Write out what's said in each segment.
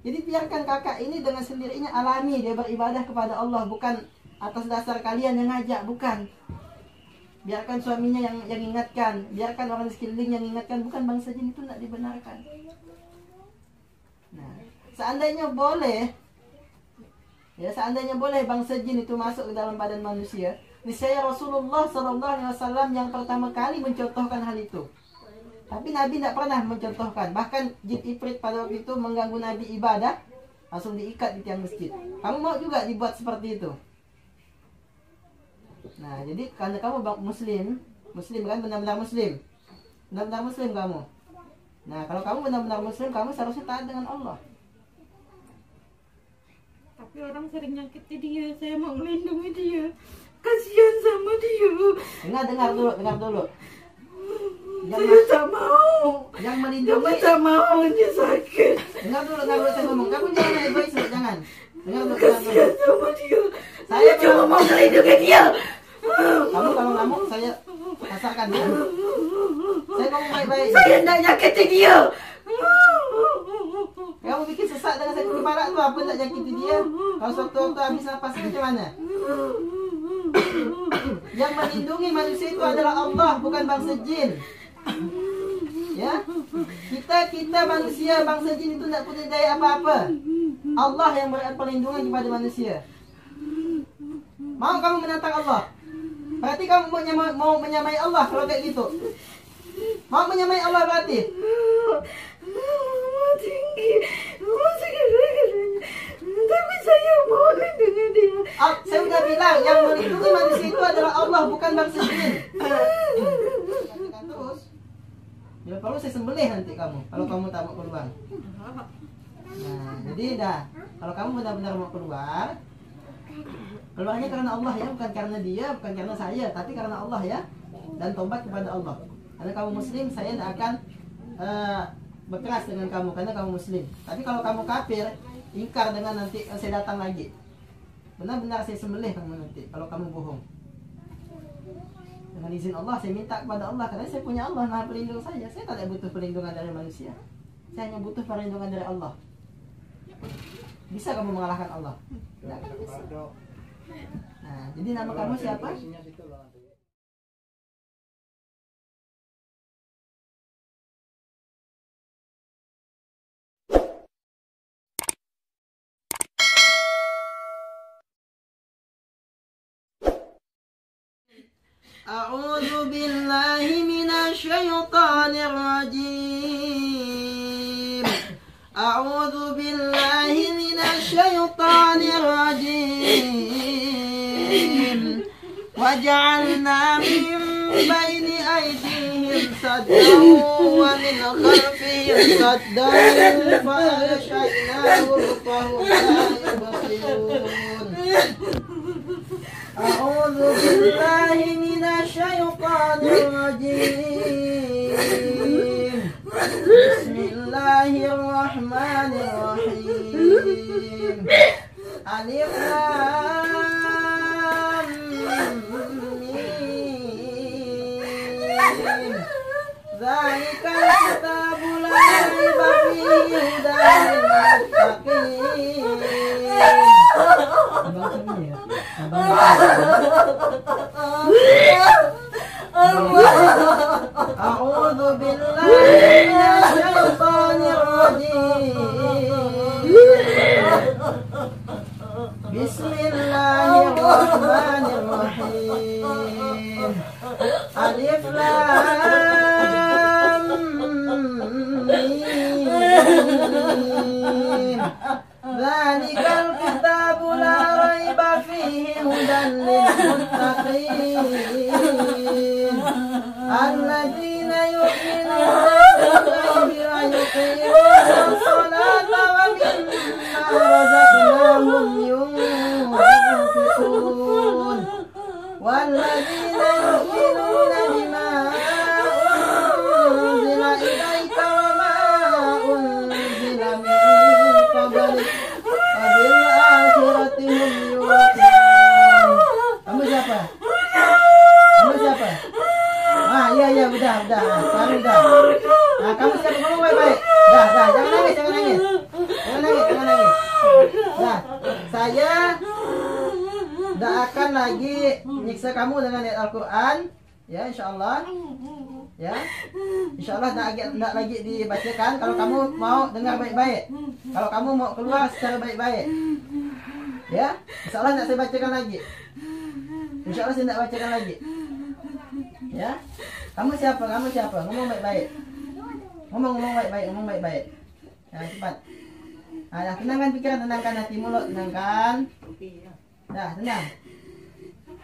Jadi biarkan kakak ini dengan sendirinya alami dia beribadah kepada Allah, bukan atas dasar kalian yang ngajak, bukan. Biarkan suaminya yang ingatkan, biarkan orang di sekeliling yang ingatkan, bukan bangsa jin itu tidak dibenarkan. Nah, seandainya boleh, ya seandainya boleh bangsa jin itu masuk ke dalam badan manusia, niscaya Rasulullah SAW yang pertama kali mencontohkan hal itu. Tapi Nabi tidak pernah mencontohkan. Bahkan jin ifrit pada waktu itu mengganggu Nabi ibadah, langsung diikat di tiang masjid. Kamu mau juga dibuat seperti itu? Nah, jadi karena kamu muslim kan, benar-benar muslim. Benar-benar muslim kamu. Nah, kalau kamu benar-benar muslim, kamu seharusnya taat dengan Allah. Tapi orang sering nyakiti dia, saya mau melindungi dia. Kasihan sama dia. Dengar dulu. Saya tak mau. Yang melindungi. Saya tak mau dia sakit. Dengar dulu saya ngomong. Kamu jangan egois, jangan. Dengar dulu. Kasihan sama dia. Saya cuma mau melindungi dia. Kamu kalau ngamuk saya kasarkan dia. Saya ngomong baik-baik. Saya tidak nyakiti dia. Kamu bikin sesak dengan sakit kepala tu apa tak nyakiti dia? Kalau sewaktu-waktu habis nafas macam mana? Yang melindungi manusia itu adalah Allah, bukan bangsa jin. Ya, kita manusia, bangsa jin itu tidak punya daya apa-apa. Allah yang beri perlindungan kepada manusia. Mau kamu menantang Allah? Berarti kamu mau menyamai Allah kalau kayak gitu. Mau menyamai Allah berarti? Tinggi, tapi saya mau lindungi dia. Saya sudah bilang yang melindungi manusia itu adalah Allah, bukan bangsa jin. Terus, bila perlu saya sembelih nanti kamu kalau kamu tak mau keluar. Nah, jadi dah, kalau kamu benar-benar mau keluar, keluarnya karena Allah ya, bukan karena dia, bukan karena saya, tapi karena Allah ya. Dan tobat kepada Allah. Karena kamu muslim, saya tidak akan berkeras dengan kamu karena kamu muslim. Tapi kalau kamu kafir, ingkar dengan nanti saya datang lagi. Benar-benar saya sembelih kamu nanti kalau kamu bohong. Dengan izin Allah saya minta kepada Allah, karena saya punya Allah Maha Pelindung saya. Saya tidak butuh perlindungan dari manusia. Saya hanya butuh perlindungan dari Allah. Bisa kamu mengalahkan Allah? Tidak. Nah, jadi nama kamu siapa? A'udzu billahi minasyaitonir rajim. A'udzu billahi minasyaitonir rajim. Waja'alna min baini aydihim saddan wa min khalfihim saddan fa aghshaynahum fa hum la yubsirun. A'udzu billahi minasyaitonir rajim. Bismillahirrahmanirrahim. Alif lam mim. Dzalikal kitabu la raiba fihi hudan lil muttaqin. A'udzu billahi minasyaitonir rajim. Bismillahirrahmanirrahim. Alif lam mim. Dzalikal kitabu la raiba fihi hudan lil muttaqin. Alladzina yu'minuna bil-ghaibi wa yuqimuna as-salata wa mimma razaqnahum yunfiqun. saya tidak akan lagi menyiksa kamu dengan ayat Al-Quran, ya insyaallah. Ya, insyaallah tidak lagi dibacakan. Kalau kamu mau dengar baik-baik, kalau kamu mau keluar secara baik-baik, ya insyaallah tidak saya bacakan lagi. Insyaallah saya tidak bacakan lagi. Ya, kamu siapa? Kamu siapa? Ngomong baik-baik. Ngomong baik-baik. Ngomong baik-baik. Ya, cepat. Nah, tenangkan pikiran, tenangkan hati mulut, tenangkan. Dah, tenang.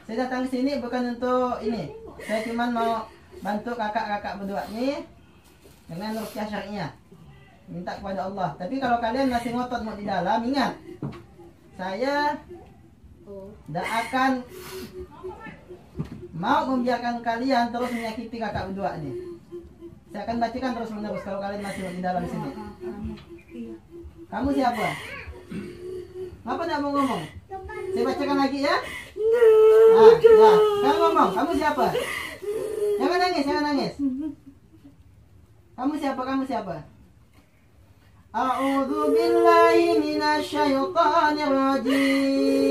Saya datang ke sini bukan untuk ini. Saya cuma mau bantu kakak-kakak berdua nih dengan ruqyah syar'iyah. Minta kepada Allah. Tapi kalau kalian masih ngotot mau di dalam, ingat. Saya tidak akan mau membiarkan kalian terus menyakiti kakak berdua nih. Saya akan bacakan terus menerus kalau kalian masih mau di dalam sini. Kamu siapa? Ngapa tidak mau ngomong? Saya bacakan lagi ya. Nah, sudah. Kamu ngomong. Kamu siapa? Jangan nangis, jangan nangis. Kamu siapa? Kamu siapa? A'udzu billahi minasyaitonir rajim.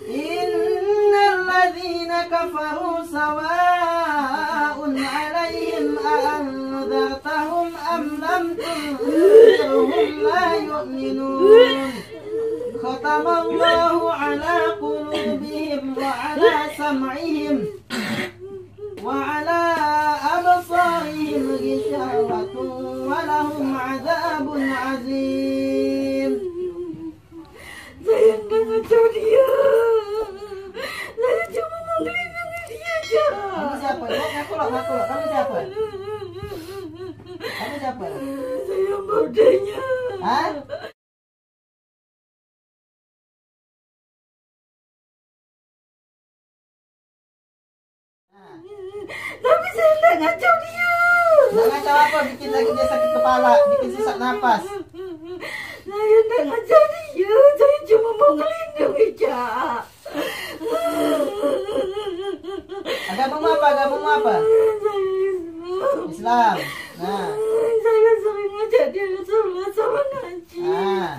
Innal ladzina kafaru sawa'un 'alaihim a'anzartahum am lam tunzirhum la yu'minun. Khatamallahu 'ala qulubihim wa 'ala sam'ihim wa 'ala absarihim ghishawatun wa lahum 'adzabun 'adzim. Saya nggak tahu dia. Saya cuma mau melindungi dia aja. Kamu siapa? Ngaku loh. Kamu siapa? Kamu siapa? Saya bodanya. Hah? Tapi saya nggak ngacau dia. Nggak ngacau apa? Bikin lagi dia sakit kepala, bikin sesak napas. Saya nggak ngacau dia. Saya cuma mau ngelindungi Cak. Agamamu apa? Agamamu apa? Islam. Nah. Saya sering ngajak dia sholat sama ngaji. Nah.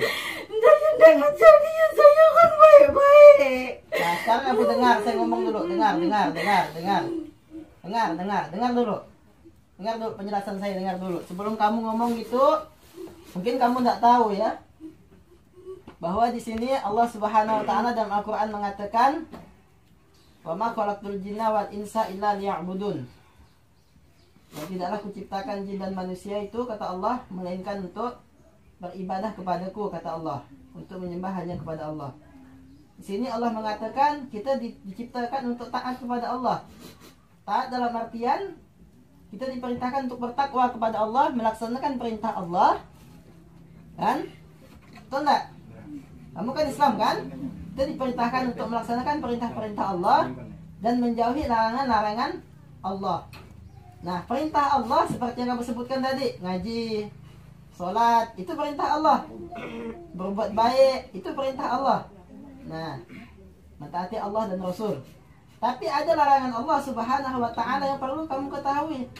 Saya nggak ngacau dia. Saya kan baik-baik. Nah, sekarang kamu dengar, saya ngomong dulu. Dengar dulu. Dengar dulu penjelasan saya, dengar dulu. Sebelum kamu ngomong itu, mungkin kamu nggak tahu ya, bahwa di sini Allah Subhanahu wa taala dalam Al-Qur'an mengatakan, "Wa ma khalaqtul jinna wal insa illa liya'budun." Dan tidaklah kuciptakan jin dan manusia itu, kata Allah, melainkan untuk beribadah kepadaku, kata Allah, untuk menyembah hanya kepada Allah. Di sini Allah mengatakan kita diciptakan untuk taat kepada Allah. Taat dalam artian kita diperintahkan untuk bertakwa kepada Allah, melaksanakan perintah Allah. Kan? Betul enggak? Kamu kan Islam kan? Kita diperintahkan untuk melaksanakan perintah-perintah Allah dan menjauhi larangan-larangan Allah. Nah, perintah Allah seperti yang kamu sebutkan tadi, ngaji, sholat, itu perintah Allah. Berbuat baik, itu perintah Allah. Nah, mentaati Allah dan Rasul. Tapi ada larangan Allah Subhanahu wa taala yang perlu kamu ketahui.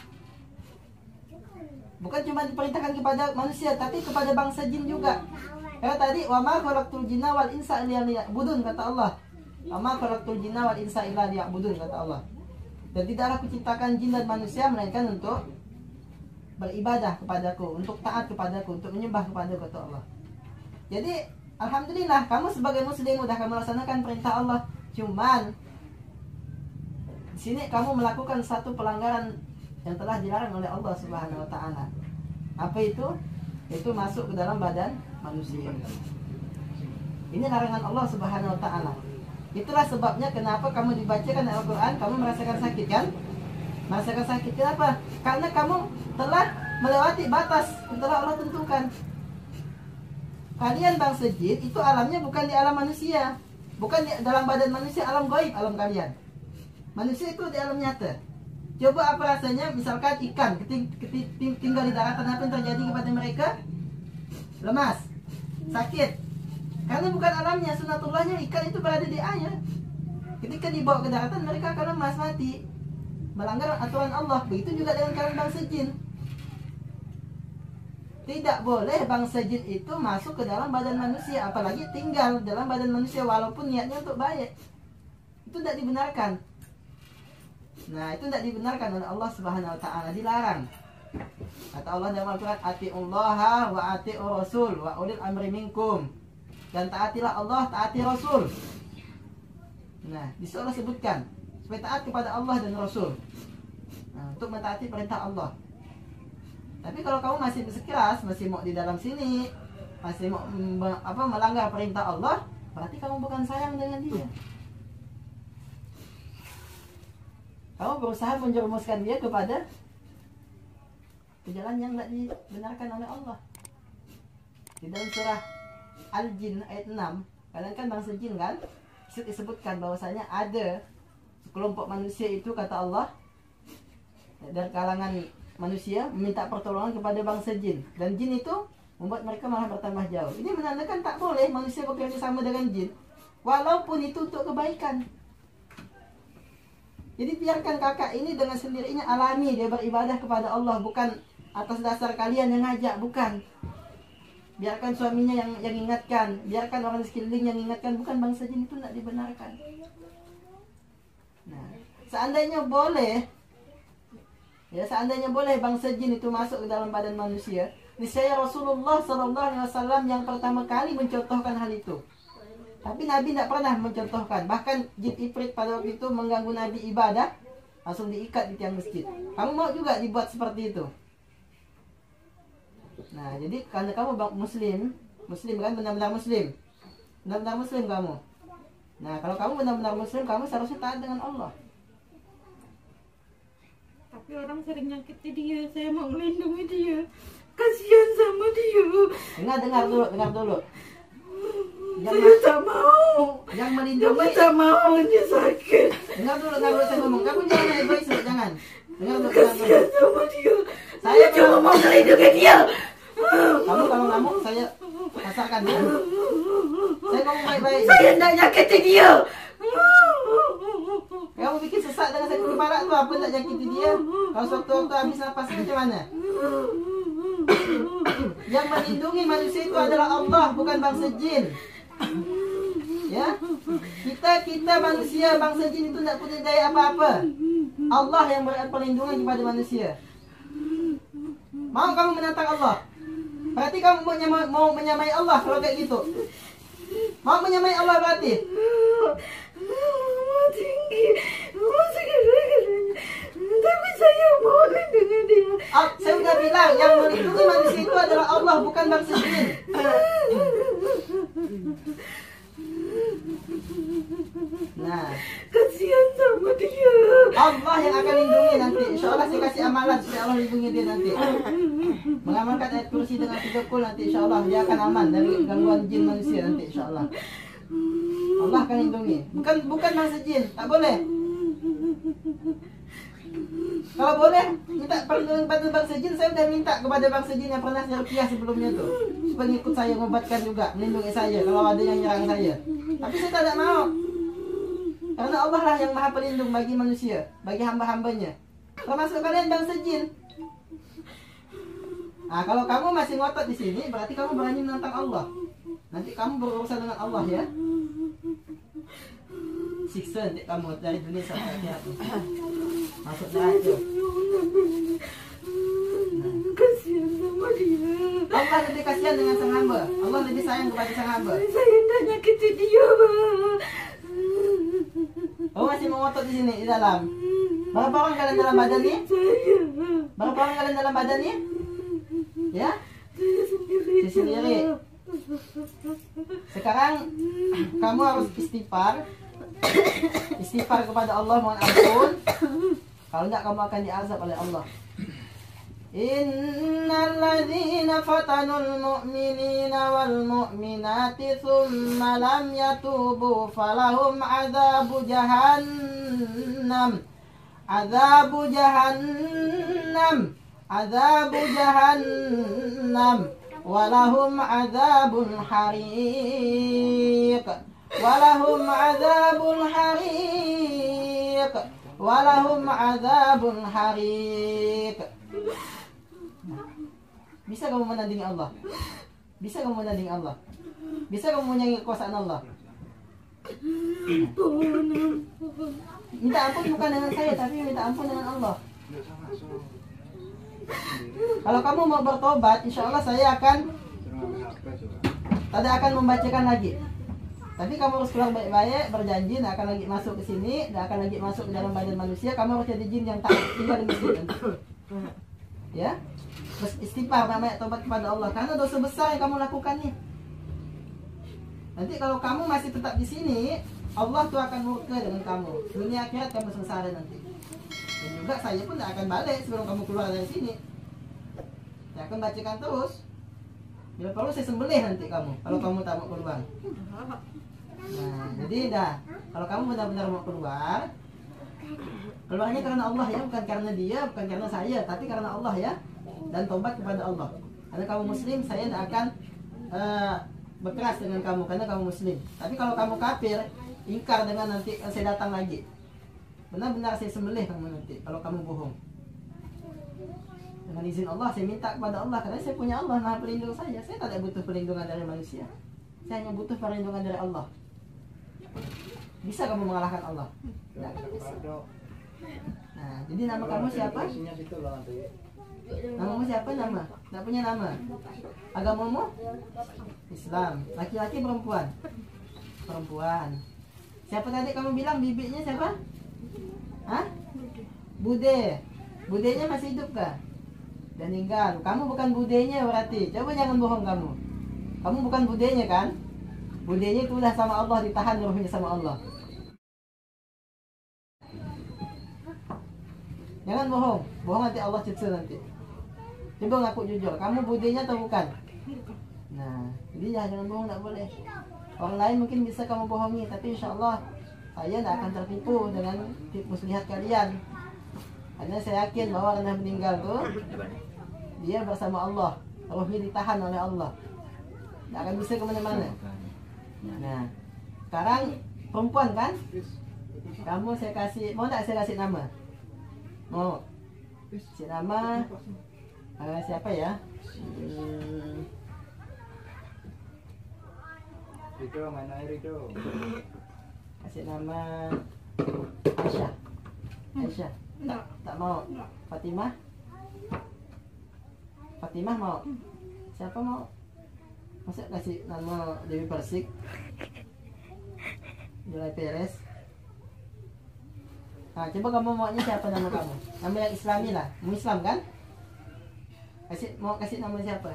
Bukan cuma diperintahkan kepada manusia, tapi kepada bangsa jin juga. Karena tadi wa ma khalaqtul jinna wal insa illa liya'budun, kata Allah. Wa ma khalaqtul jinna wal insa illa liya'budun, kata Allah. Dan tidaklah kuciptakan jin dan manusia melainkan untuk beribadah kepadaku, untuk taat kepadaku, untuk menyembah kepadaku, kata Allah. Jadi alhamdulillah kamu sebagai muslim udah kamu laksanakan perintah Allah. Cuman di sini kamu melakukan satu pelanggaran yang telah dilarang oleh Allah Subhanahu wa taala. Apa itu? Itu masuk ke dalam badan manusia. Ini larangan Allah Subhanahu wa taala. Itulah sebabnya kenapa kamu dibacakan Al-Qur'an kamu merasakan sakit kan? Merasakan sakit kenapa? Karena kamu telah melewati batas yang telah Allah tentukan. Kalian bangsa jin itu alamnya bukan di alam manusia, bukan di dalam badan manusia, alam gaib alam kalian. Manusia itu di alam nyata. Coba apa rasanya misalkan ikan tinggal di daratan, apa yang terjadi kepada mereka? Lemas, sakit. Karena bukan alamnya, sunatullahnya ikan itu berada di air. Ketika dibawa ke daratan mereka akan lemas, mati, melanggar aturan Allah. Begitu juga dengan kalian bangsa jin. tidak boleh bangsa jin itu masuk ke dalam badan manusia, apalagi tinggal dalam badan manusia walaupun niatnya untuk baik. Itu tidak dibenarkan. Nah, itu tidak dibenarkan oleh Allah Subhanahu wa taala, dilarang. Kata Allah dalam Al-Qur'an, "Atiullaha wa atiur rasul wa ulil amri minkum." Dan taatilah Allah, taati Rasul. Nah, di situ Allah sebutkan supaya taat kepada Allah dan Rasul. Nah, untuk mentaati perintah Allah. Tapi kalau kamu masih bersikeras, masih mau di dalam sini, masih mau melanggar perintah Allah, berarti kamu bukan sayang dengan dia. Kamu berusaha menjerumuskan dia kepada jalan yang tidak dibenarkan oleh Allah. Di dalam surah Al-Jin ayat 6, kalian kan bangsa jin kan? Disebutkan bahwasanya ada sekelompok manusia itu, kata Allah, dari kalangan manusia meminta pertolongan kepada bangsa jin, dan jin itu membuat mereka malah bertambah jauh. Ini menandakan tak boleh manusia bekerja sama dengan jin, walaupun itu untuk kebaikan. Jadi biarkan kakak ini dengan sendirinya alami dia beribadah kepada Allah, bukan atas dasar kalian yang ngajak, bukan. Biarkan suaminya yang ingatkan, biarkan orang di sekeliling yang ingatkan, bukan bangsa jin, itu tidak dibenarkan. Nah, seandainya boleh, ya seandainya boleh bangsa jin itu masuk ke dalam badan manusia, niscaya Rasulullah SAW yang pertama kali mencontohkan hal itu. Tapi Nabi tidak pernah mencontohkan. Bahkan jin ifrit pada waktu itu mengganggu Nabi ibadah, langsung diikat di tiang masjid. Kamu mau juga dibuat seperti itu? Nah, jadi karena kamu muslim kan, benar-benar muslim kamu. Nah, kalau kamu benar-benar muslim, kamu seharusnya taat dengan Allah. Tapi orang sering nyakiti dia, saya mau melindungi dia. Kasihan sama dia. Dengar dulu. Saya tak mau. Yang melindungi. Saya tak mau, dia sakit. Dengar dulu saya ngomong. Kamu jangan egois, jangan. Dengar dulu. Kasihan sama dia. Saya cuma mau melindungi dia. Kamu kalau ngamuk saya kasarkan ya. Saya ngomong baik-baik. Saya tidak nyakiti dia. Kamu bikin sesak dengan sakit kepala tuh, apa tak nyakiti dia? Kalau sewaktu-waktu habis napas macam mana? Yang melindungi manusia itu adalah Allah, bukan bangsa jin. Ya, kita manusia, bangsa jin itu tidak punya daya apa-apa. Allah yang beri perlindungan kepada manusia. Mau kamu menantang Allah? Berarti kamu mau menyamai Allah kalau kayak gitu. Mau menyamai Allah berarti? Tinggi, segera-geranya. Tapi saya mau lindungi dia. Saya udah bilang, yang melindungi manusia itu adalah Allah, bukan bangsa jin. Nah, kasihan sama dia. Allah yang akan lindungi nanti. Insya Allah saya kasih amalan supaya Allah lindungi dia nanti. Mengamalkan ayat kursi dengan 3 kul nanti, insya Allah dia akan aman dari gangguan jin manusia nanti, insya Allah. Allah akan lindungi. Bukan bangsa jin, tak boleh. Kalau boleh minta perlindungan kepada bangsa jin, saya udah minta kepada bangsa jin yang pernah saya rupiah sebelumnya tuh, supaya ikut saya mengobatkan juga, melindungi saya kalau ada yang nyerang saya. Tapi saya tidak mau. Karena Allah lah yang maha pelindung bagi manusia, bagi hamba-hambanya. Termasuk kalian bangsa jin. Nah, kalau kamu masih ngotot di sini, berarti kamu berani menantang Allah. Nanti kamu berurusan dengan Allah ya. Siksa nanti kamu dari dunia sampai akhirat. Masuk neraka. Kasihan sama dia. Allah lebih kasihan dengan sang hamba. Allah lebih sayang kepada sang hamba. Saya tidak nyakiti dia, Pak. Kamu masih mengotot di sini, di dalam. Berapa orang kalian dalam badan ini? Berapa orang kalian dalam badan ini? Ya? Saya sendiri. Sekarang kamu harus istighfar. Istighfar kepada Allah, mohon ampun. Kalau enggak kamu akan diazab oleh Allah. Innal ladzina fatanul mu'minina wal mu'minati thumma lam yatubu falahum adzabu jahannam. Adzabu jahannam. Adzabu jahannam. Walahum adzabun hariq. Walahum adzabun hariq. Walahum adzabun hariq. Bisa kamu menandingi Allah? Bisa kamu menandingi Allah? Bisa kamu menyaingi kekuasaan Allah? Minta ampun bukan dengan saya, tapi minta ampun dengan Allah. Kalau kamu mau bertobat, insya Allah saya tidak akan membacakan lagi. Tapi kamu harus keluar baik-baik, berjanji tidak akan lagi masuk ke sini, tidak akan lagi masuk ke dalam badan manusia. Kamu harus jadi jin yang tak tinggal di masjid. Ya, terus istighfar, banyak tobat kepada Allah, karena dosa besar yang kamu lakukan nih. Nanti kalau kamu masih tetap di sini, Allah tuh akan murka dengan kamu. Dunia akhirat kamu sengsara nanti. Dan juga saya pun tidak akan balik sebelum kamu keluar dari sini. Saya akan bacakan terus. Bila perlu saya sembelih nanti kamu, kalau kamu tak mau keluar. Nah, jadi dah, kalau kamu benar-benar mau keluar, keluarnya karena Allah ya, bukan karena dia, bukan karena saya, tapi karena Allah ya. Dan tobat kepada Allah. Karena kamu muslim, saya tidak akan berkeras dengan kamu karena kamu muslim. Tapi kalau kamu kafir, ingkar dengan nanti saya datang lagi. Benar-benar saya sembelih kamu nanti kalau kamu bohong. Dengan izin Allah saya minta kepada Allah, karena saya punya Allah Maha Pelindung saya. Saya tidak butuh perlindungan dari manusia. Saya hanya butuh perlindungan dari Allah. Bisa kamu mengalahkan Allah? Tidak akan bisa. Nah, jadi nama kamu siapa? Namamu siapa nama? Tidak punya nama. Agamamu? Islam. Laki-laki perempuan? Perempuan. Siapa tadi kamu bilang bibiknya siapa? Hah? Bude. Budenya masih hidup kah? Dan meninggal. Kamu bukan budenya berarti. Coba jangan bohong kamu. Kamu bukan budenya kan? Budenya itu udah sama Allah, ditahan ruhnya sama Allah. Jangan bohong. Bohong nanti Allah cecil nanti. Coba ngaku jujur. Kamu budenya atau bukan? Nah, jadi jangan bohong, tidak boleh. Orang lain mungkin bisa kamu bohongi, tapi insya Allah saya tidak akan tertipu dengan muslihat kalian. Karena saya yakin bahwa orang yang meninggal tuh dia bersama Allah, ruhnya ditahan oleh Allah, tidak akan bisa kemana-mana. Nah, sekarang perempuan kan? Kamu saya kasih, mau tak saya kasih nama? Mau? Si nama siapa ya? Rido, mana Rido? Kasih nama Aisyah. Aisyah. Tak mau. Fatimah. Fatimah mau. Siapa mau? Masa kasih nama Dewi Persik? Julai Perez. Nah, coba kamu maunya siapa nama kamu? Nama yang Islami lah. Mau Islam kan? Mau kasih nama siapa?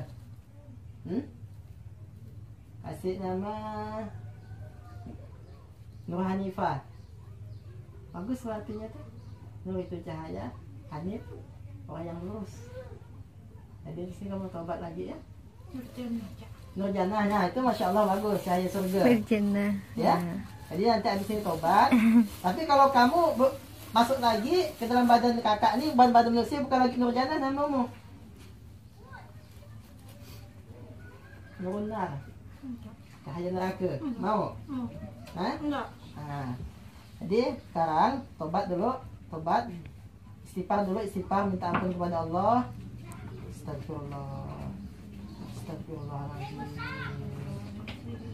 Kasih nama Nur Hanifah. Bagus artinya tuh. Nur itu cahaya, Hanif orang yang lurus. Jadi di sini kamu tobat lagi ya. Nur Jannah. Nah, itu Masya Allah bagus, cahaya surga. Berjannah. Ya. Jadi nanti abis ini tobat. Tapi kalau kamu masuk lagi ke dalam badan kakak ini, badan manusia, bukan lagi Nur Jannah namamu. Nurunar. Cahaya neraka. Mau? Hah? Enggak. Nah, jadi sekarang tobat dulu, tobat, istighfar dulu, istighfar, minta ampun kepada Allah. Astagfirullah, astagfirullahaladzim,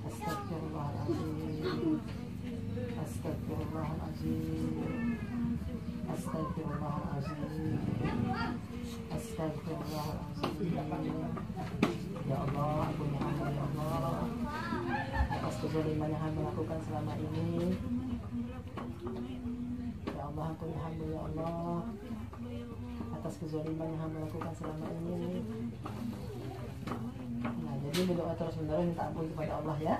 astagfirullahaladzim, astagfirullahaladzim, astagfirullahaladzim, astagfirullahaladzim. Ya Allah, ampuni hamba ya Allah atas kezaliman yang hamba lakukan selama ini. Ya Allah, ampuni hamba ya Allah atas kezaliman yang hamba lakukan selama ini. Nah, jadi berdoa terus menerus minta ampun kepada Allah ya.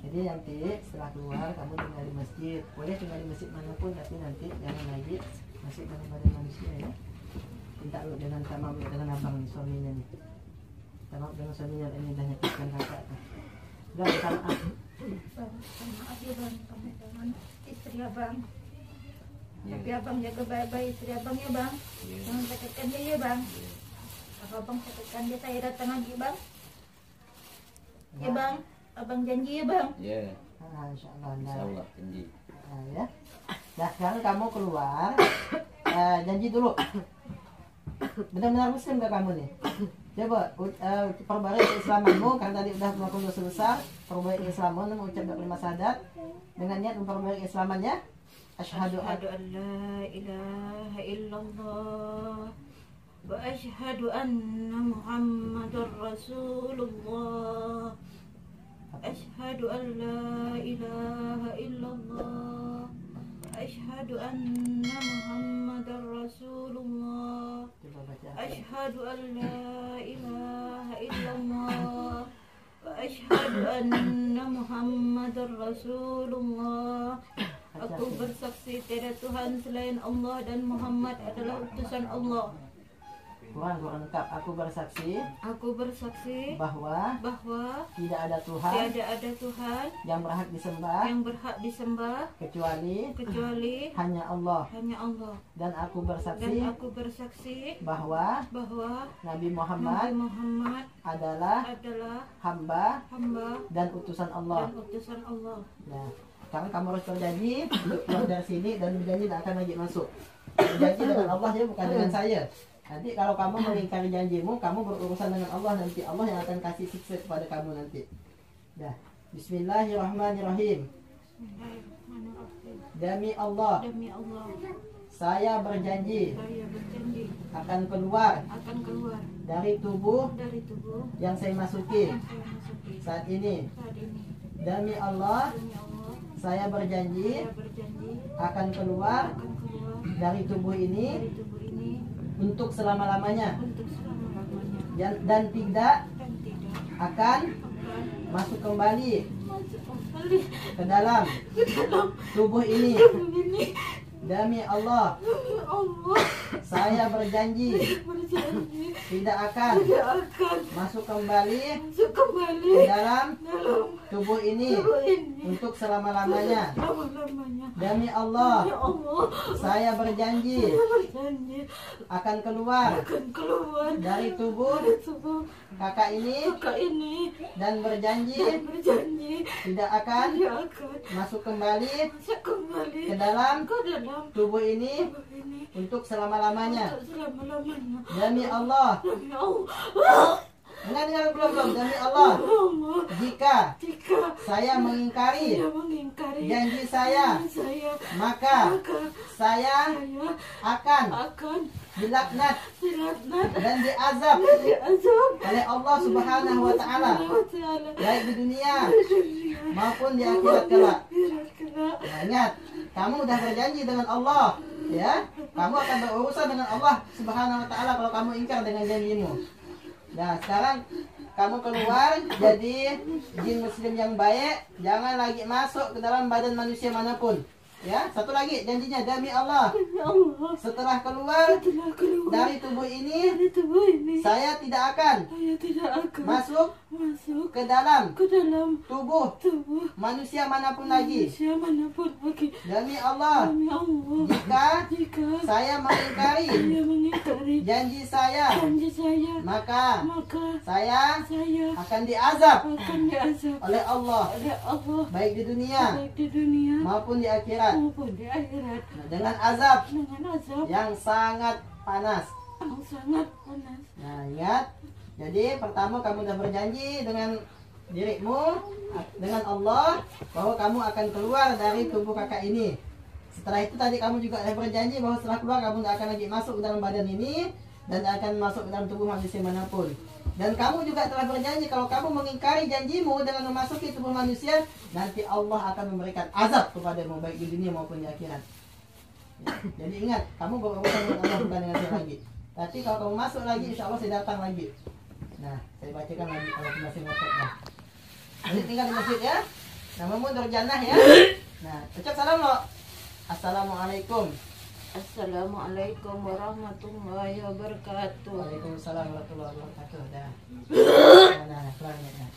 Jadi nanti setelah keluar kamu tinggal di masjid. Boleh tinggal di masjid manapun, tapi nanti jangan lagi masuk dalam badan manusia ya. Minta lu dengan tamam dengan abang nih, suaminya nih. Tamam dengan suaminya ini dah nyakitkan kakak tuh. Udah minta maaf. Bang, maaf ya bang, kamu dengan istri abang. Tapi abang jaga baik-baik istri abang ya bang. Jangan sakitkan dia ya bang. Kalau abang sakitkan dia, saya datang lagi bang. Ya bang, abang janji ya bang. Ya, Insya Allah. insyaallah janji. Nah, ya. Nah sekarang kamu keluar, janji dulu. Benar-benar muslim gak kamu nih? Coba perbarui keislamanmu, karena tadi udah melakukan dosa besar. Perbarui keislamanmu, mengucap kalimat syahadat dengan niat memperbarui keislamannya. Asyhadu an la ilaha illallah wa asyhadu anna Muhammadar Rasulullah. Asyhadu an la ilaha illallah wa asyhadu anna Muhammadar Rasulullah. Asyhadu an la ilaha illallah wa asyhadu anna Muhammadar Rasulullah. Aku bersaksi tiada Tuhan selain Allah dan Muhammad adalah utusan Allah. Kurang lengkap. Aku bersaksi bahwa tidak ada Tuhan yang berhak disembah kecuali hanya Allah. Dan aku bersaksi bahwa Nabi Muhammad adalah hamba dan utusan Allah. Nah, sekarang kamu harus berjanji untuk keluar dari sini dan berjanji tidak akan lagi masuk. Berjanji dengan Allah ya, bukan dengan saya. Nanti kalau kamu mengingkari janjimu, kamu berurusan dengan Allah, nanti Allah yang akan kasih siksa kepada kamu nanti. Dah. Bismillahirrahmanirrahim. Demi Allah, saya berjanji akan keluar dari tubuh yang saya masuki saat ini. Demi Allah, saya berjanji akan keluar dari tubuh ini untuk selama-lamanya dan tidak akan masuk kembali ke dalam tubuh ini. Demi Allah, saya berjanji tidak akan masuk kembali ke dalam tubuh ini untuk selama-lamanya. Demi Allah, saya berjanji akan keluar dari tubuh kakak ini dan berjanji tidak akan masuk kembali ke dalam tubuh ini untuk selama-lamanya. Demi Allah, dengar belum? Demi Allah, jika saya mengingkari janji saya, maka saya akan dilaknat dan diazab oleh Allah Subhanahu wa Ta'ala, baik di dunia maupun di akhirat kelak. Nah, ingat, kamu udah berjanji dengan Allah, ya, kamu akan berurusan dengan Allah Subhanahu wa Ta'ala kalau kamu ingkar dengan janjimu. Nah, sekarang kamu keluar jadi jin muslim yang baik, jangan lagi masuk ke dalam badan manusia manapun. Ya, satu lagi janjinya, demi Allah, setelah keluar dari tubuh ini, saya tidak akan masuk ke dalam tubuh manusia manapun lagi. Demi Allah, jika saya mengingkari janji saya, maka saya akan diazab oleh Allah, baik di dunia maupun di akhirat. Nah, dengan azab yang sangat panas. Nah, ingat, jadi pertama kamu sudah berjanji dengan dirimu, dengan Allah, bahwa kamu akan keluar dari tubuh kakak ini. Setelah itu tadi kamu juga berjanji bahwa setelah keluar kamu tidak akan lagi masuk ke dalam badan ini dan akan masuk ke dalam tubuh manusia manapun. Dan kamu juga telah berjanji kalau kamu mengingkari janjimu dengan memasuki tubuh manusia, nanti Allah akan memberikan azab kepadamu baik di dunia maupun di akhirat. Ya, jadi ingat, kamu berurusan dengan Allah, bukan dengan saya lagi. Tapi kalau kamu masuk lagi, insya Allah saya datang lagi. Nah, saya bacakan lagi kalau masih ngefeknya. Jadi tinggal di masjid ya. Namamu Nurjannah ya. Nah, ucap salam lo. Assalamualaikum. Assalamualaikum warahmatullahi wabarakatuh. Waalaikumsalam warahmatullahi wabarakatuh. Dah. Nah, kelar ya.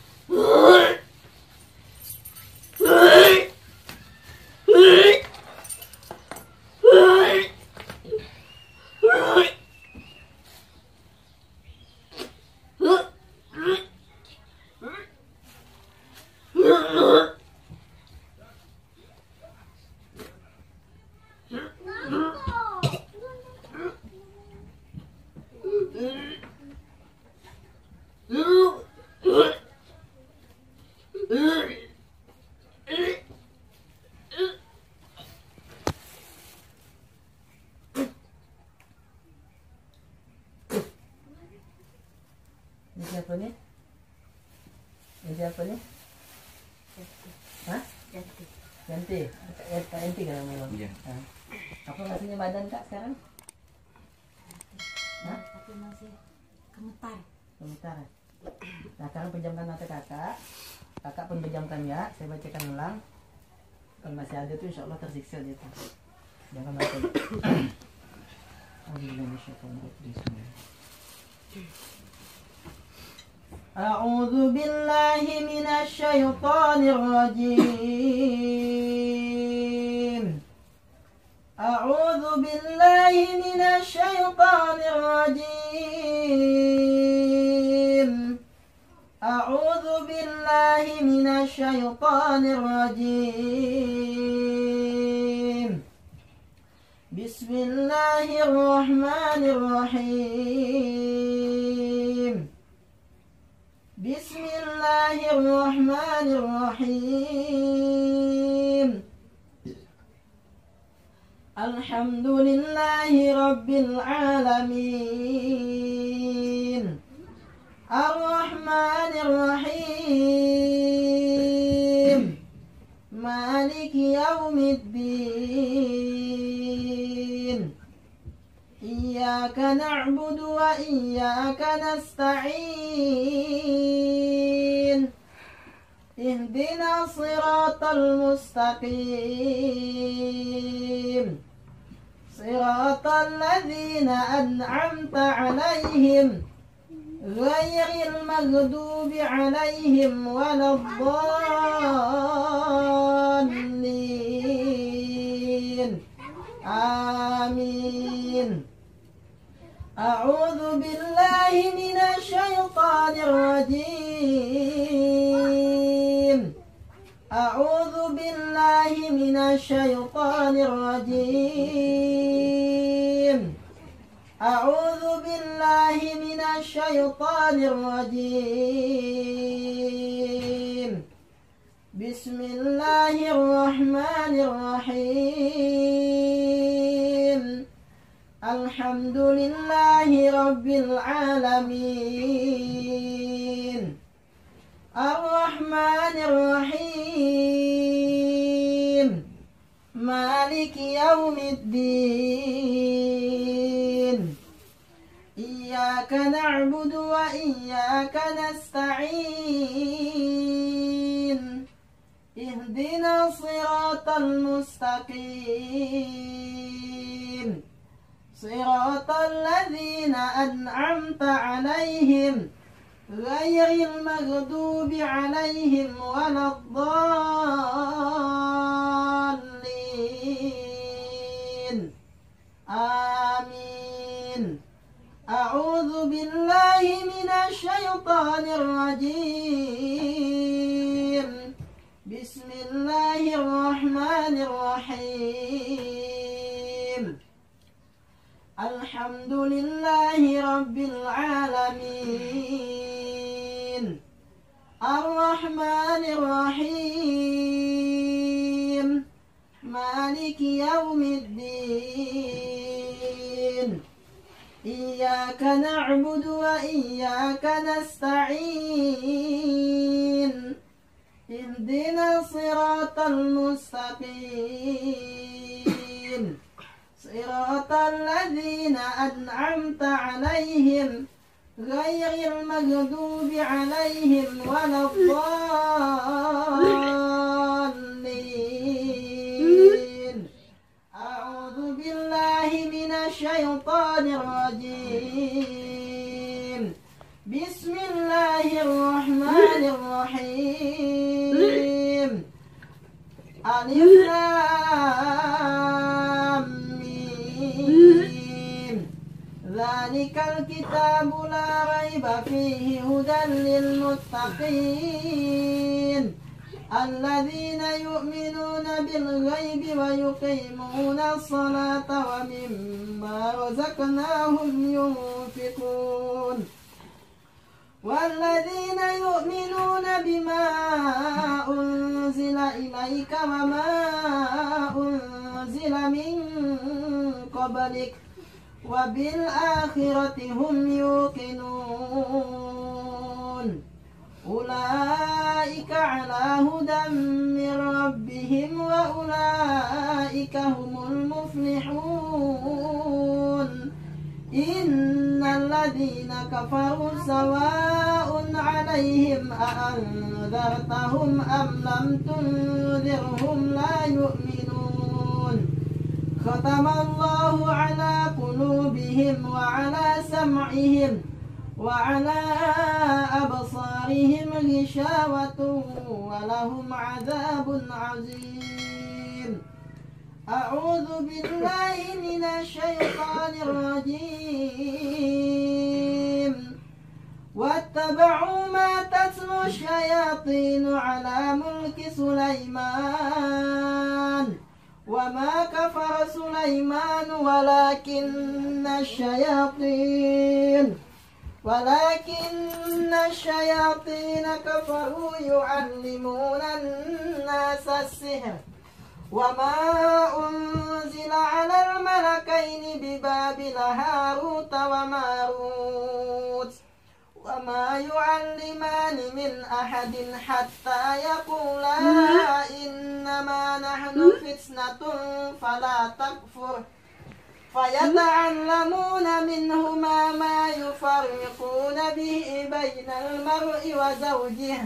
Inti apa nih? Hah? Yanti. Kak Yanti kan namanya? Iya. Hah? Apa rasanya badan Kak sekarang? Hah? Tapi masih gemetar. Sebentar. Nah, sekarang pejamkan mata kakak. Kakak pun pejamkan ya. Saya bacakan ulang. Kalau masih ada tuh insya Allah tersiksa dia tuh. Jangan mati. أعوذ بالله من الشيطان الرجيم. أعوذ بالله من الشيطان الرجيم. أعوذ بالله من الشيطان الرجيم. بسم الله الرحمن الرحيم. بسم الله الرحمن الرحيم. الحمد لله رب العالمين. الرحمن الرحيم. مالك يوم الدين. إياك نعبد وإياك نستعين. اهدنا الصراط المستقيم. صراط الذين أنعمت عليهم غير المغضوب عليهم ولا الضالين. آمين. أعوذ بالله من الشيطان الرجيم. أعوذ بالله من الشيطان الرجيم. أعوذ بالله من الشيطان الرجيم. بسم الله الرحمن الرحيم. الحمد لله رب العالمين. الرحمن الرحيم. مالك يوم الدين. إياك نعبد وإياك نستعين. اهدنا الصراط المستقيم. صراط الذين أنعمت عليهم غير المغضوب عليهم ولا الضالين. آمين. أعوذ بالله من الشيطان الرجيم. بسم الله الرحمن الرحيم. الحمد لله رب العالمين. الرحمن الرحيم. مالك يوم الدين. إياك نعبد وإياك نستعين. اهدنا الصراط المستقيم. صراط الذين أنعمت عليهم غير المغضوب عليهم ولا الضالين. أعوذ بالله من الشيطان الرجيم. بسم الله الرحمن الرحيم. ألف لام ميم. ذلك الكتاب لا ريب فيه هدى للمتقين الذين يؤمنون بالغيب ويقيمون الصلاة ومما رزقناهم ينفقون والذين يؤمنون بما أنزل إليك وما أنزل من قبلك وبالآخرة هم يوقنون أولئك أولئك على هدى من ربهم وأولئك هم المفلحون إن الذين كفروا سواء عليهم أأنذرتهم أم لم تنذرهم لا يؤمنون ختم الله على قلوبهم وعلى سمعهم وعلى أبصارهم غشاوة ولهم عذاب عظيم أعوذ بالله من الشيطان الرجيم واتبعوا ما تتلو الشياطين على ملك سليمان وما كفر سليمان ولكن الشياطين كفروا يعلمون الناس السحر وما أنزل على الملكين ببابل هاروت وماروت وما يعلمان من أحد حتى يقولا إنما نحن فتنة فلا تكفر فيتعلمون منهما ما يفرقون به بين المرء وزوجه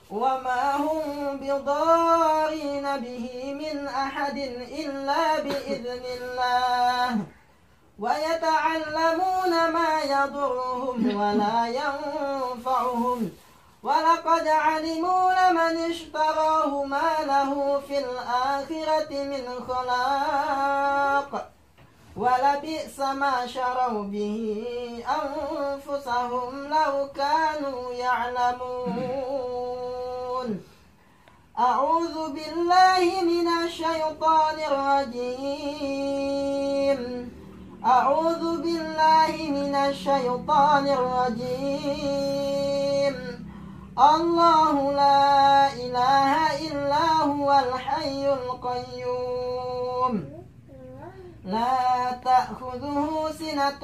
وما هم بضارين به من أحد إلا بإذن الله ويتعلمون ما يضرهم ولا ينفعهم ولقد علموا لمن اشتراه ما له في الآخرة من خلاق ولبئس ما شروا به أنفسهم لو كانوا يعلمون أعوذ بالله من الشيطان الرجيم الله لا إله إلا هو الحي القيوم لا تأخذه سنة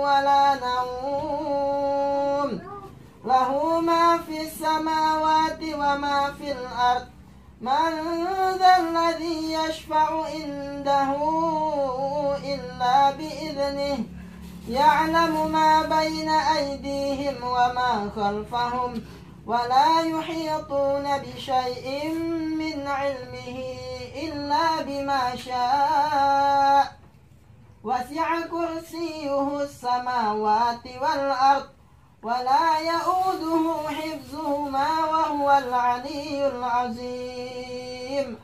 ولا نوم له ما في السماوات وما في الأرض من ذا الذي يشفع عنده إلا بإذنه يعلم ما بين أيديهم وما خلفهم ولا يحيطون بشيء من علمه إلا بما شاء وسع كرسيه السماوات والأرض ولا يؤوده حفظهما وهو العلي العظيم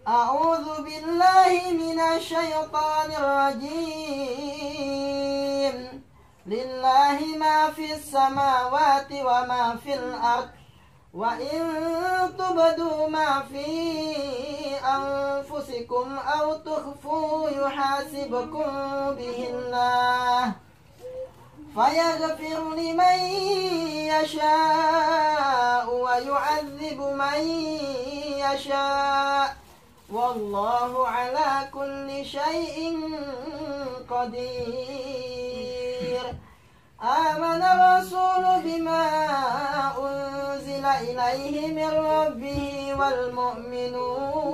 أعوذ بالله من الشيطان الرجيم لله ما في السماوات وما في الأرض وإن تبدوا ما في أنفسكم أو تخفوا يحاسبكم به الله فيغفر لمن يشاء ويعذب من يشاء والله على كل شيء قدير آمن الرسول بما أنزل إليه من ربه والمؤمنون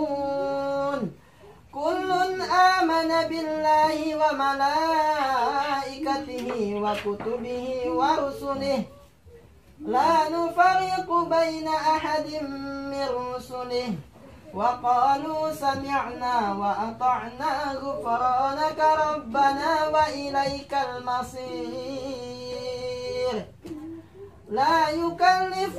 كل آمن بالله وملائكته وكتبه ورسله لا نفرق بين أحد من رسله وقالوا سمعنا وأطعنا غفرانك ربنا وإليك المصير لا يكلف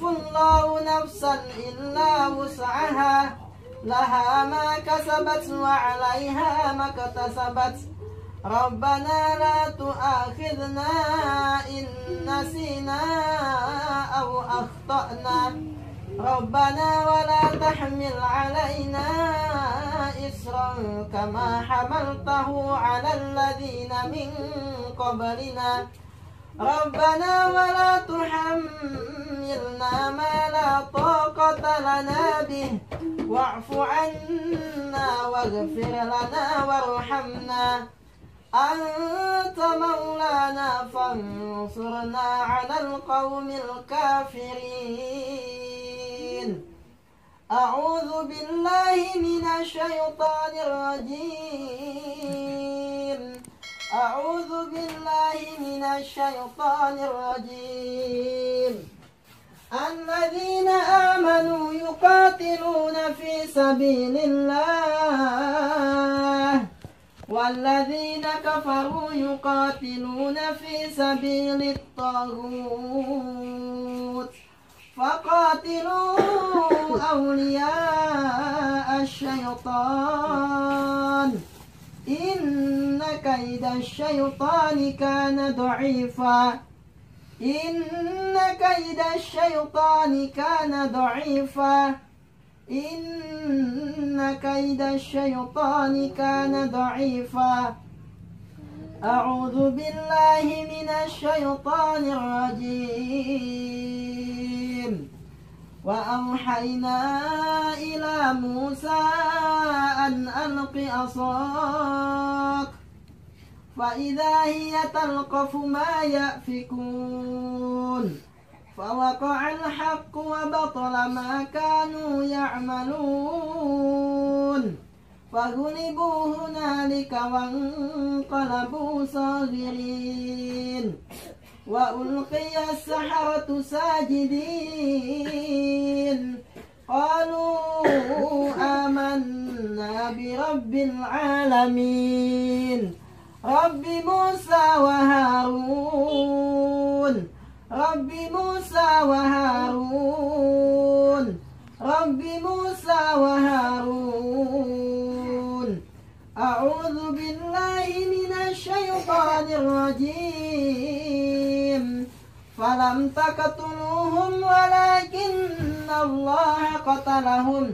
الله نفسا إلا وسعها لها ما كسبت وعليها ما اكتسبت ربنا لا تؤاخذنا إن نسينا أو أخطأنا ربنا ولا تحمل علينا إصرا كما حملته على الذين من قبلنا ربنا ولا تحملنا ما لا طاقة لنا به واعف عنا واغفر لنا وارحمنا أنت مولانا فانصرنا على القوم الكافرين. أعوذ بالله من الشيطان الرجيم. أعوذ بالله من الشيطان الرجيم. الذين آمنوا يقاتلون في سبيل الله والذين كفروا يقاتلون في سبيل الطاغوت فقاتلوا أولياء الشيطان إن كيد الشيطان كان ضعيفا. إن كيد الشيطان كان ضعيفا. إن كيد الشيطان كان ضعيفا. أعوذ بالله من الشيطان الرجيم. وأوحينا إلى موسى أن ألق عصاك فإذا هي تلقف ما يأفكون فوقع الحق وبطل ما كانوا يعملون فغلبوا هنالك وانقلبوا صاغرين وألقي السحرة ساجدين قالوا آمنا برب العالمين رب موسى وهارون رب موسى وهارون رب موسى وهارون. أعوذ بالله من الشيطان الرجيم. فلم تقتلوهم ولكن الله قتلهم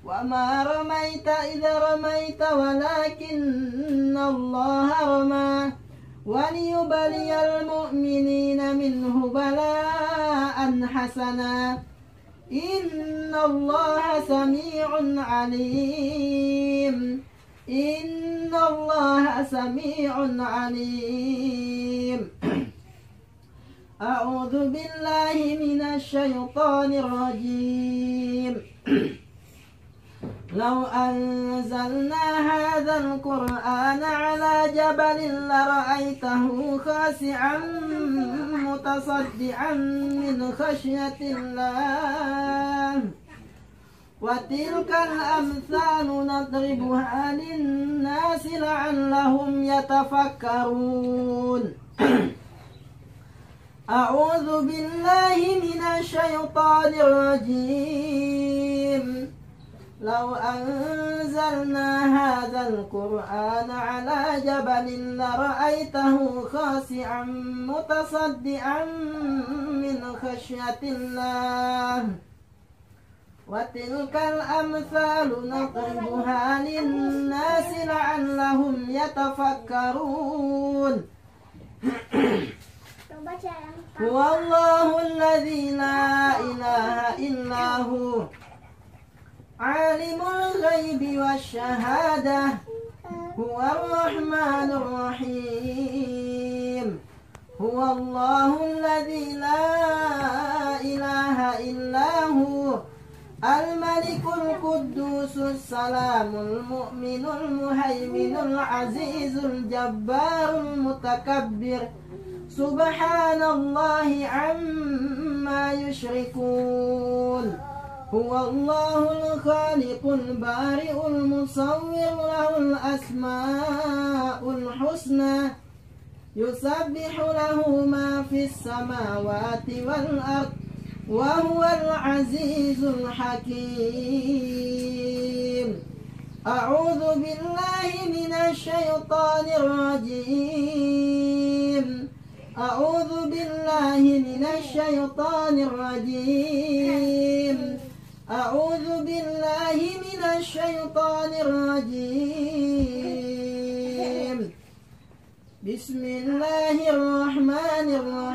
وما رميت إذ رميت ولكن الله رمى وليبلي المؤمنين منه بلاء حسنا إن الله سميع عليم. إن الله سميع عليم. أعوذ بالله من الشيطان الرجيم. لو أنزلنا هذا القرآن على جبل لرأيته خاشعا متصدعا من خشية الله وتلك الأمثال نضربها للناس لعلهم يتفكرون. أعوذ بالله من الشيطان الرجيم. لو أنزلنا هذا القرآن على جبل لرأيته خاشعا متصدعا من خشية الله وتلك الأمثال نضربها للناس لعلهم يتفكرون. هو الله الذي لا إله إلا هو عالم الغيب والشهادة هو الرحمن الرحيم. هو الله الذي لا إله إلا هو الملك القدوس السلام المؤمن المهيمن العزيز الجبار المتكبر سبحان الله عما يشركون. هو الله الخالق البارئ المصور له الأسماء الحسنى يسبح له ما في السماوات والأرض وهو العزيز الحكيم. أعوذ بالله من الشيطان الرجيم. أعوذ بالله من الشيطان الرجيم. أعوذ بالله من الشيطان الرجيم. بسم الله الرحمن الرحيم.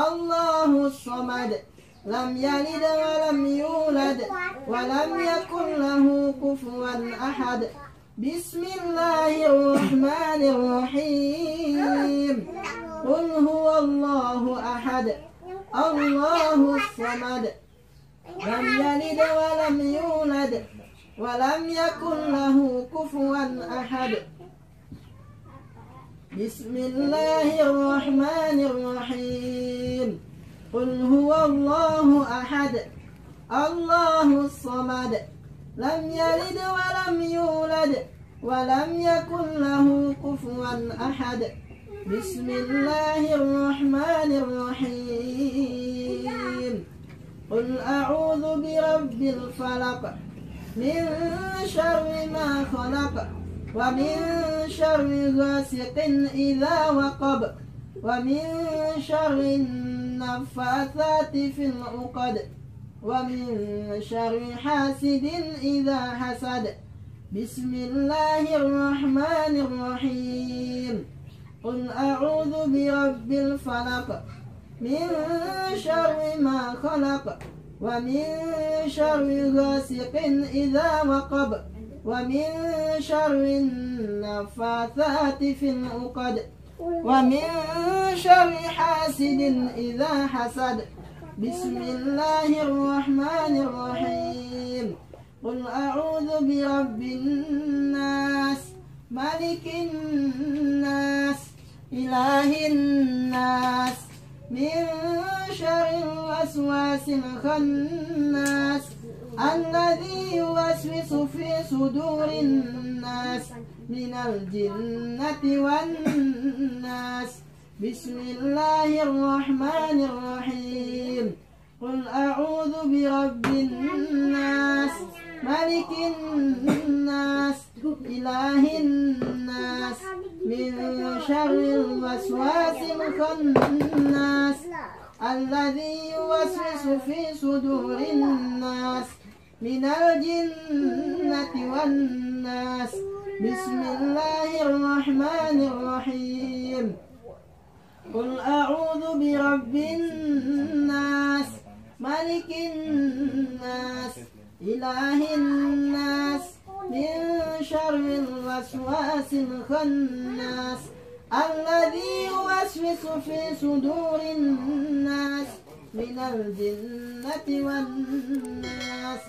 الله الصمد لم يلد ولم يولد ولم يكن له كفوا أحد بسم الله الرحمن الرحيم قل هو الله أحد الله الصمد لم يلد ولم يولد ولم يكن له كفوا أحد بسم الله الرحمن الرحيم قل هو الله أحد الله الصمد لم يلد ولم يولد ولم يكن له كفوا أحد بسم الله الرحمن الرحيم قل أعوذ برب الفلق من شر ما خلق ومن شر غاسق إذا وقب ومن شر النفاثات في العقد ومن شر حاسد إذا حسد بسم الله الرحمن الرحيم قل أعوذ برب الفلق من شر ما خلق ومن شر غاسق إذا وقب ومن شر النفاثات في العقد ومن شر حاسد إذا حسد بسم الله الرحمن الرحيم قل أعوذ برب الناس ملك الناس إله الناس من شر الوسواس الخناس الذي يوسوس في صدور الناس من الجنة والناس بسم الله الرحمن الرحيم قل أعوذ برب الناس ملك الناس إله الناس من شر الوسواس الخناس الذي يوسوس في صدور الناس من الجنة والناس بسم الله الرحمن الرحيم قل أعوذ برب الناس ملك الناس إله الناس من شر الوسواس الخناس الذي يوسوس في صدور الناس من الجنة والناس